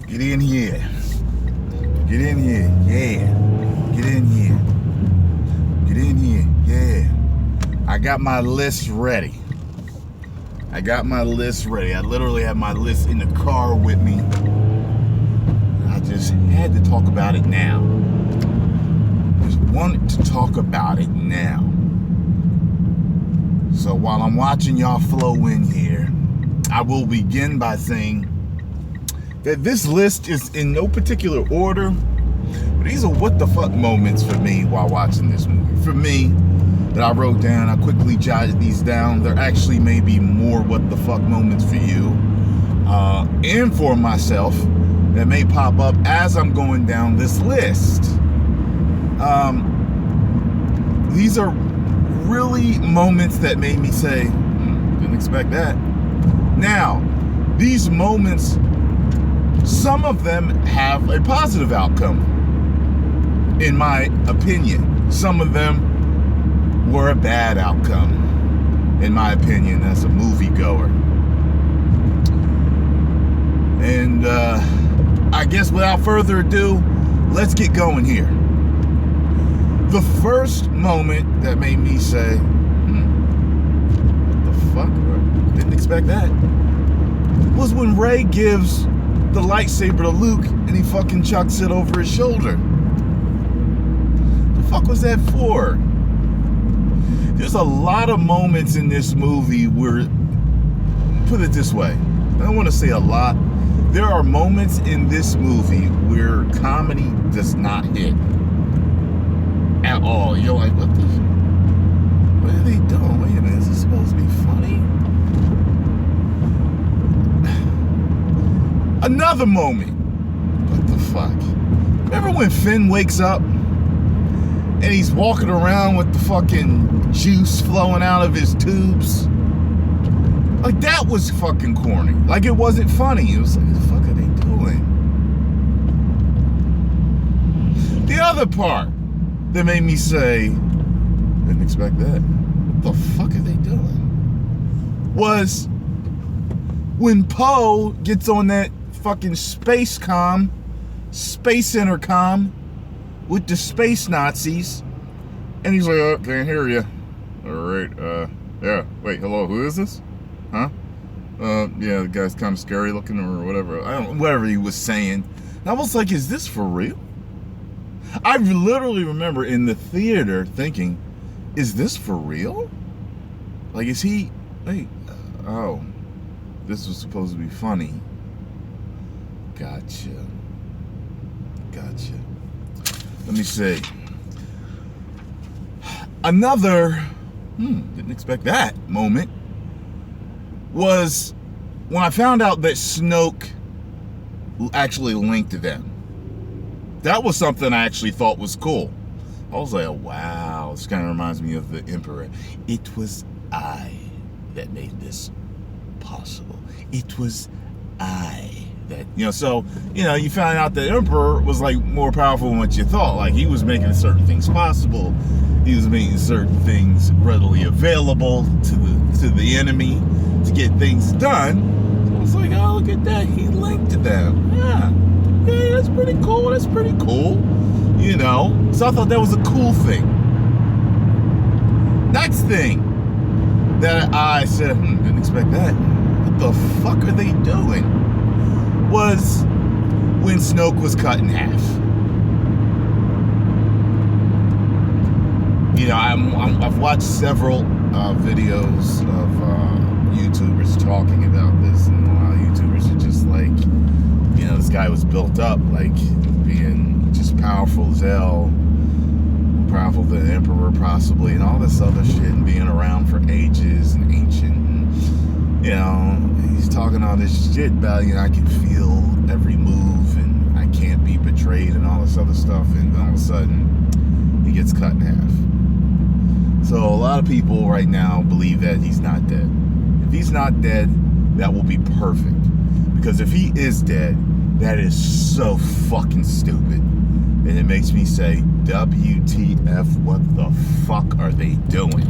Get in here. Get in here. Yeah. Get in here. Get in here. Yeah. I got my list ready. I literally have my list in the car with me. I just had to talk about it now. Just wanted to talk about it now. So while I'm watching y'all flow in here, I will begin by saying that this list is in no particular order, but these are what the fuck moments for me while watching this movie. For me, that I wrote down, I quickly jotted these down. There actually may be more what the fuck moments for you and for myself that may pop up as I'm going down this list. These are really moments that made me say, didn't expect that. Now, these moments, some of them have a positive outcome, in my opinion. Some of them were a bad outcome, in my opinion, as a moviegoer. And I guess without further ado, let's get going here. The first moment that made me say, what the fuck? Didn't expect that. Was when Rey gives the lightsaber to Luke and he fucking chucks it over his shoulder. The fuck was that for? There's a lot of moments in this movie where, put it this way, I don't want to say a lot. There are moments in this movie where comedy does not hit at all. You're like, what are they doing? Wait a minute, is this supposed to be funny? Another moment. What the fuck? Remember when Finn wakes up and he's walking around with the fucking juice flowing out of his tubes? Like, that was fucking corny. Like, it wasn't funny. It was like, what the fuck are they doing? The other part that made me say, didn't expect that. What the fuck are they doing? Was when Poe gets on that fucking space intercom with the space Nazis, and he's like, oh, can't hear you. Alright, yeah, wait, hello, who is this? Huh? Yeah, the guy's kind of scary looking or whatever. Whatever he was saying. And I was like, is this for real? I literally remember in the theater thinking, is this for real? Like, is he, wait, oh, this was supposed to be funny. Gotcha. Let me see. Another, didn't expect that moment, was when I found out that Snoke actually linked to them. That was something I actually thought was cool. I was like, oh, wow, this kind of reminds me of the Emperor. It was I that made this possible. It was I that, so, you found out the Emperor was like more powerful than what you thought. Like, he was making certain things possible. He was making certain things readily available to the enemy to get things done. So I was like, oh, look at that. He linked to them. Yeah, that's pretty cool. So I thought that was a cool thing. Next thing that I said, didn't expect that. What the fuck are they doing? Was when Snoke was cut in half. I've watched several videos of YouTubers talking about this, and a lot of YouTubers are just like, this guy was built up like being just powerful as hell, powerful than the Emperor possibly, and all this other shit, and being around for ages and ancient, and, he's talking all this shit about, I can feel every move and I can't be betrayed and all this other stuff, and then all of a sudden he gets cut in half. So a lot of people right now believe that he's not dead. If he's not dead, that will be perfect. Because if he is dead, that is so fucking stupid. And it makes me say, WTF, what the fuck are they doing?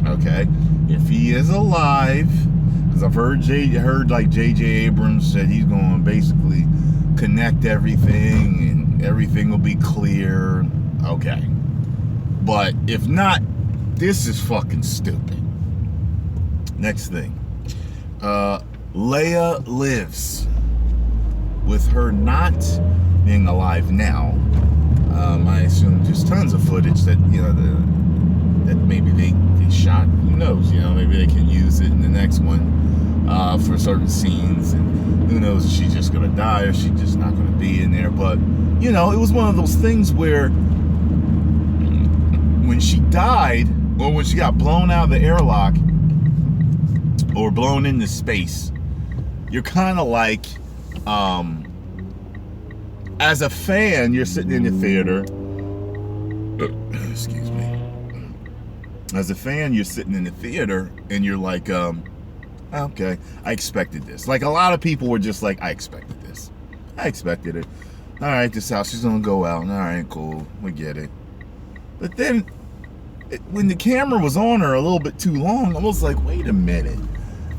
Okay? If he is alive, because I've heard like J.J. Abrams said he's going to basically connect everything and everything will be clear. Okay. But if not, this is fucking stupid. Next thing. Leia lives. With her not being alive now, I assume just tons of footage that, you know, that maybe they shot. Who knows? You know, maybe they can use it in the next one for certain scenes. And who knows if she's just gonna die or she's just not gonna be in there. But you know, it was one of those things where when she died, or when she got blown out of the airlock or blown into space, you're kind of like, as a fan, you're sitting in the theater. Excuse me. As a fan, you're sitting in the theater and you're like, okay, I expected this. Like a lot of people were just like, I expected this. I expected it. All right, this house, she's gonna go out. All right, cool, we get it. But then, when the camera was on her a little bit too long, I was like, wait a minute.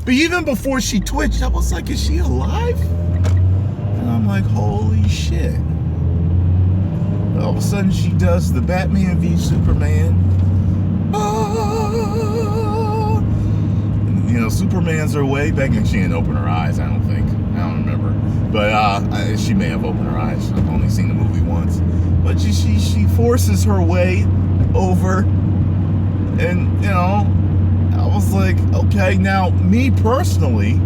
But even before she twitched, I was like, is she alive? And I'm like, holy shit. All of a sudden she does the Batman v Superman. Oh. And, you know, Superman's her way back, and she didn't open her eyes, I don't think. I don't remember. But she may have opened her eyes. I've only seen the movie once. But she forces her way over. And, you know, I was like, okay, now, me personally,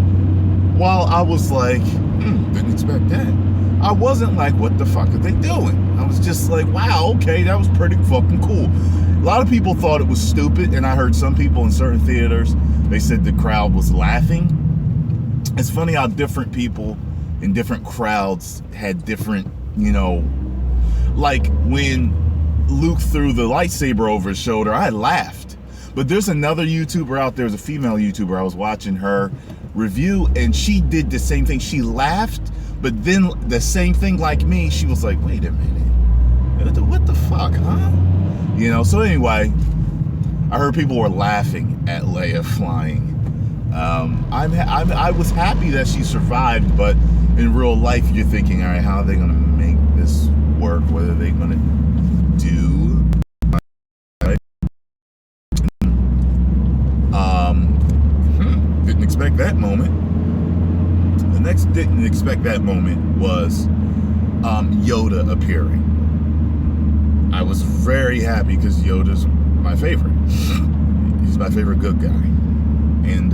while I was like, didn't expect that, I wasn't like, what the fuck are they doing? I was just like, wow, okay, that was pretty fucking cool. A lot of people thought it was stupid, and I heard some people in certain theaters, they said the crowd was laughing. It's funny how different people in different crowds had different, you know, like when Luke threw the lightsaber over his shoulder, I laughed. But there's another YouTuber out there, there's a female YouTuber, I was watching her review, and she did the same thing. She laughed, but then the same thing like me, she was like, wait a minute, what the fuck, huh? You know, so anyway, I heard people were laughing at Leia flying. I was happy that she survived, but in real life, you're thinking, all right, how are they gonna make this work? What are they gonna do? Didn't expect that moment. The next didn't expect that moment was Yoda appearing. I was very happy because Yoda's my favorite. He's my favorite good guy. And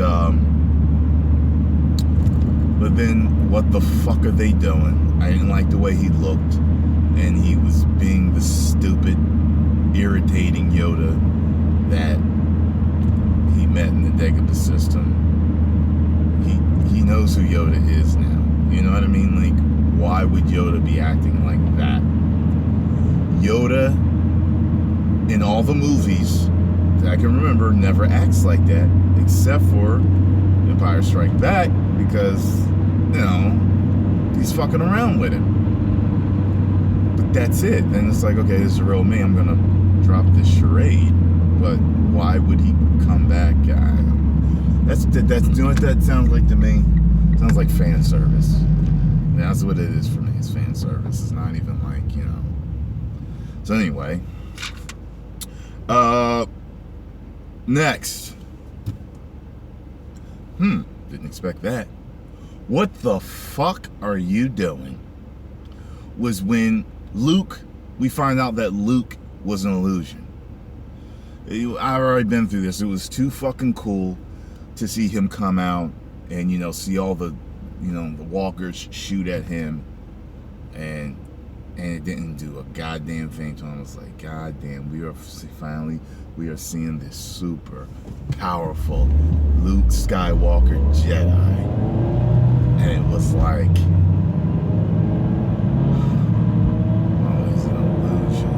but then what the fuck are they doing? I didn't like the way he looked, and he was being the stupid, irritating Yoda that he met in the Dagobah system. He knows who Yoda is now. You know what I mean? Like, why would Yoda be acting like that? Yoda, in all the movies that I can remember, never acts like that, except for Empire Strikes Back, because, you know, he's fucking around with him. But that's it. And it's like, okay, this is a real man. I'm gonna drop this charade. But why would he come back? That's you know what that sounds like to me? Sounds like fan service. That's what it is for me. It's fan service. It's not even like, you know. So anyway, next. Didn't expect that. What the fuck are you doing? Was when Luke, we find out that Luke was an illusion. I've already been through this. It was too fucking cool to see him come out and, you know, see all the, you know, the walkers shoot at him, and it didn't do a goddamn thing to him. I was like, goddamn, we are seeing this super powerful Luke Skywalker Jedi, and it was like, oh, he's an illusion.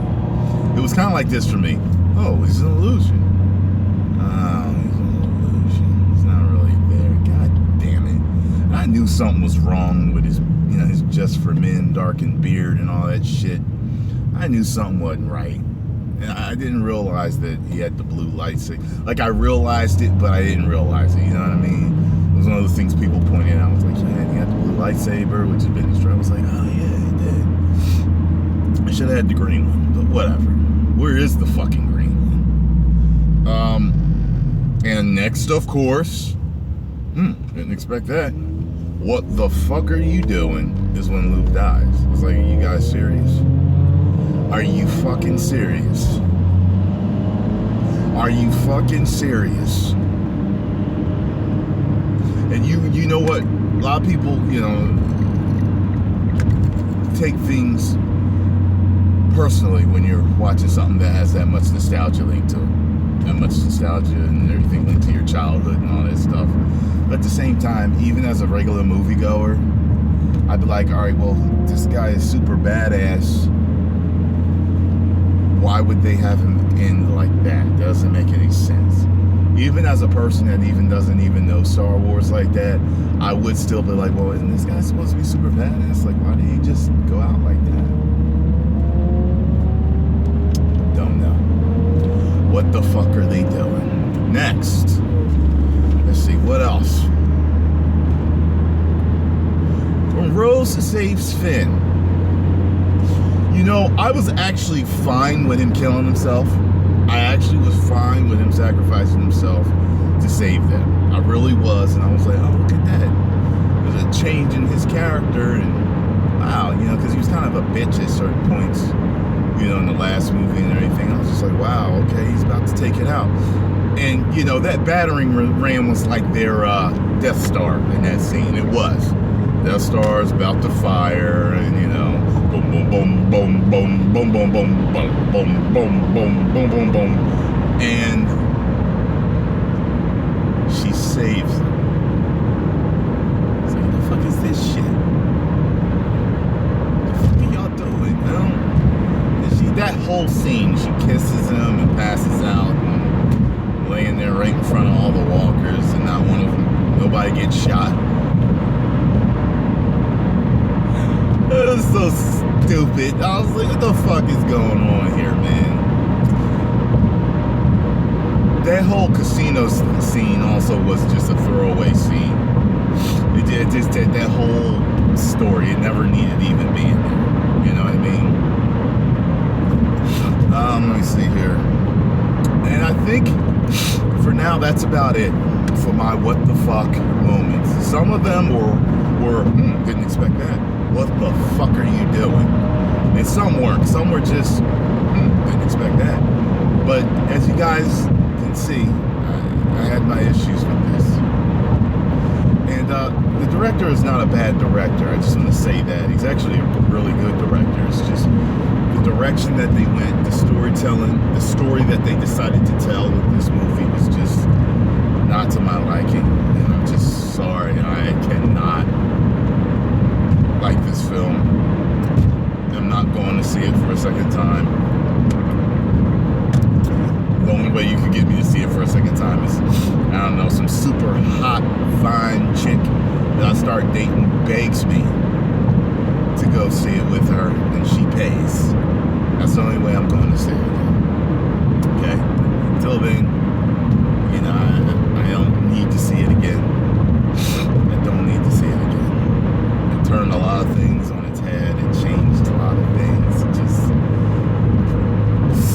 It was kind of like this for me. Oh, he's an illusion. Oh, he's an illusion. He's not really there. God damn it. I knew something was wrong with his, you know, his Just for Men darkened beard and all that shit. I knew something wasn't right. And I didn't realize that he had the blue lightsaber. Like, I realized it, but I didn't realize it. You know what I mean? It was one of the things people pointed out. I was like, yeah, he had the blue lightsaber, which had been destroyed. I was like, oh yeah, he did. I should have had the green one, but whatever. Where is the fucking green one? And next, of course, didn't expect that. What the fuck are you doing? Is when Luke dies. It's like, are you guys serious? Are you fucking serious? Are you fucking serious? And you know what? A lot of people, take things personally when you're watching something that has that much nostalgia linked to it. That much nostalgia and everything linked to your childhood and all that stuff. But at the same time, even as a regular moviegoer, I'd be like, all right, well, this guy is super badass. Why would they have him end like that? That doesn't make any sense. Even as a person that even doesn't even know Star Wars like that, I would still be like, well, isn't this guy supposed to be super badass? Like, why did he just go out like that? Don't know. What the fuck are they doing? Next. Let's see, what else? When Rose saves Finn. I was actually fine with him killing himself. I actually was fine with him sacrificing himself to save them. I really was, and I was like, oh, look at that. There's a change in his character, and wow, because he was kind of a bitch at certain points, in the last movie and everything. I was just like, wow, okay, he's about to take it out. And, that battering ram was like their Death Star in that scene. It was. Death Star is about to fire, and, boom, boom, boom, boom, boom, boom, boom, boom, boom, boom, boom, boom, boom, boom, boom. And she saves him. It's like, what the fuck is this shit? What the fuck are y'all doing? That whole scene, she kisses him and passes out, and laying there right in front of all the walkers, and not one of them, nobody gets shot. It was so stupid. I was like, what the fuck is going on here, man? That whole casino scene also was just a throwaway scene. It just did that whole story. It never needed to even be in there. You know what I mean? Let me see here. And I think for now, that's about it for my what the fuck moments. Some of them were didn't expect that. What the fuck are you doing? And some weren't. Some were just, didn't expect that. But as you guys can see, I had my issues with this. And the director is not a bad director. I just want to say that. He's actually a really good director. It's just the direction that they went, the storytelling, the story that they decided to tell with this movie was just not to my liking. And I'm just sorry. I cannot like this film. I'm not going to see it for a second time. The only way you could get me to see it for a second time is, I don't know, some super hot, fine chick that I start dating begs me to go see it with her, and she pays. That's the only way I'm going to see it. Okay? Until then, I don't need to see it again. I don't need to see it again. It turned a lot of things on its head. It changed a lot of things. It just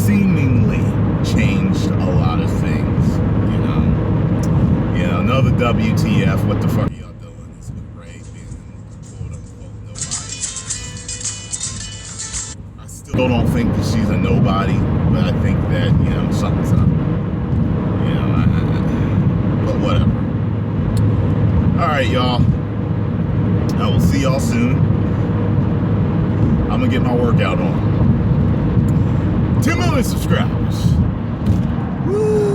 seemingly changed a lot of things, another WTF, what the fuck are y'all doing? It's with Ray being quote-unquote nobody. I still don't think that she's a nobody, but I think that, something's up. But whatever. Alright, y'all. I will see y'all soon. I'm gonna get my workout on. 2 million subscribers. Woo!